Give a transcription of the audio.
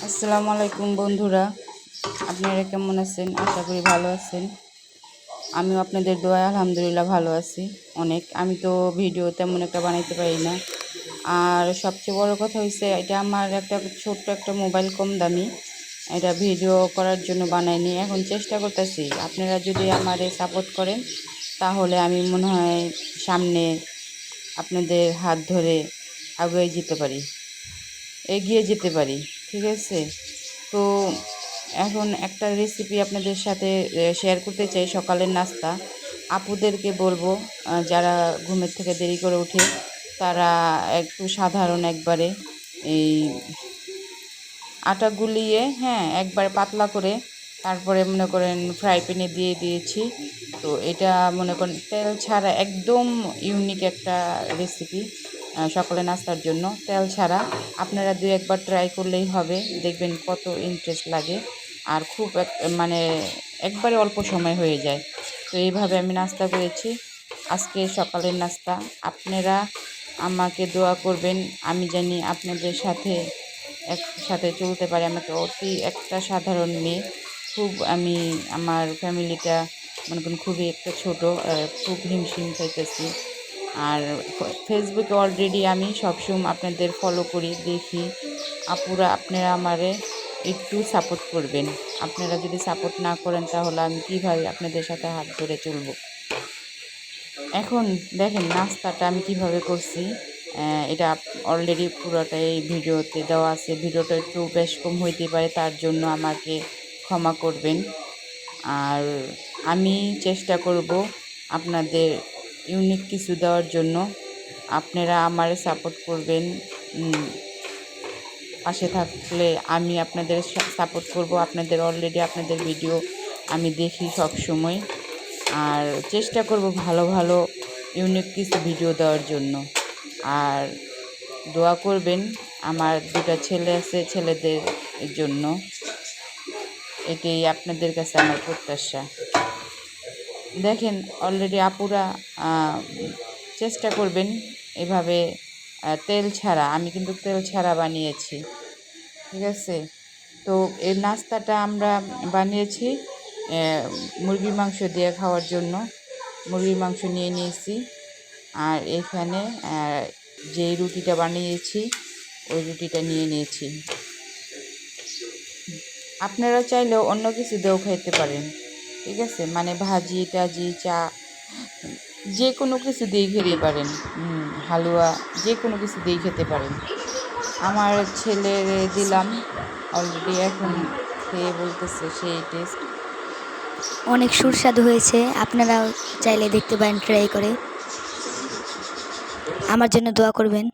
আসসালামু আলাইকুম বন্ধুরা, আপনারা কেমন আছেন? আশা করি ভালো আছেন। আমিও আপনাদের দোয়ায় আলহামদুলিল্লাহ ভালো আছি অনেক। আমি তো ভিডিও তেমন একটা বানাইতে পারি না। আর সবচেয়ে বড় কথা হয়েছে, এটা আমার একটা ছোট্ট একটা মোবাইল, কম দামি। এটা ভিডিও করার জন্য বানাইনি। এখন চেষ্টা করতেছি, আপনারা যদি আমারে সাপোর্ট করেন তাহলে আমি মনে হয় সামনে আপনাদের হাত ধরে এগিয়ে যেতে পারি। ঠিক আছে? তো এখন একটা রেসিপি আপনাদের সাথে শেয়ার করতে চাই। সকালের নাস্তা আপুদেরকে বলবো, যারা ঘুমের থেকে দেরি করে উঠে তারা একটু সাধারণ একবারে এই আটা গুলিয়ে, হ্যাঁ, একবারে পাতলা করে, তারপরে মনে করেন ফ্রাই প্যানে দিয়ে দিয়েছি। তো এটা মনে করেন তেল ছাড়া একদম ইউনিক একটা রেসিপি সকালে নাস্তার জন্য। তেল ছাড়া আপনারা দুই একবার ট্রাই করলেই হবে, দেখবেন কত ইন্টারেস্ট লাগে। আর খুব মানে একবারে অল্প সময় হয়ে যায়। তো এইভাবে আমি নাস্তা করেছি আজকে সকালের নাস্তা। আপনারা আমাকে দোয়া করবেন, আমি জানি আপনাদের সাথে একসাথে চলতে পারি। আমি একটা সাধারণ মেয়ে, আমি আমার ফ্যামিলিটা মনে করেন খুবই একটা ছোট, খুব হিমশিম খাইতেছি। আর ফেসবুকে অলরেডি আমি সবসময় আপনাদের ফলো করি, দেখি। আপুরা, আপনারা আমারে একটু সাপোর্ট করবেন। আপনারা যদি সাপোর্ট না করেন তাহলে আমি কীভাবে আপনাদের সাথে হাত ধরে চলবো। এখন দেখেন নাস্তাটা আমি কিভাবে করছি। এটা অলরেডি পুরোটাই ভিডিওতে দেওয়া আছে। ভিডিওটা একটু বেশ কম হইতে পারে, তার জন্য আমাকে ক্ষমা করবেন। আর আমি চেষ্টা করব আপনাদের ইউনিক কিছু দেওয়ার জন্য। আপনারা আমার সাপোর্ট করবেন, পাশে থাকলে আমি আপনাদের সাপোর্ট করব। আপনাদের ভিডিও আমি দেখি সব সময়, আর চেষ্টা করব ভালো ভালো ইউনিক কিছু ভিডিও দেওয়ার জন্য। আর দোয়া করবেন, আমার দুটো ছেলে আছে, ছেলেদের জন্য। এটাই আপনাদের কাছে আমার প্রত্যাশা। দেখেন অলরেডি আপুরা চেষ্টা করবেন এভাবে তেল ছাড়া। আমি কিন্তু তেল ছাড়া বানিয়েছি। ঠিক আছে? তো এই নাস্তাটা আমরা বানিয়েছি মুরগির মাংস দিয়ে খাওয়ার জন্য। মুরগির মাংস নিয়ে নিয়েছি, আর এখানে যে রুটিটা বানিয়েছি ওই রুটিটা নিয়ে নিয়েছি। আপনারা চাইলেও অন্য কিছু দিয়েও খাইতে পারেন। ঠিক আছে? মানে ভাজি টাজি, চা, যে কোনো কিছু দিয়ে খেতে পারেন। হালুয়া, যে কোনো কিছু দিয়ে খেতে পারেন। আমার ছেলের দিলাম, অলরেডি এখন খেয়ে বলতেছে সেই টেস্ট। অনেক সুস্বাদু হয়েছে। আপনারাও চাইলে দেখতে পারেন ট্রাই করে। আমার জন্য দোয়া করবেন।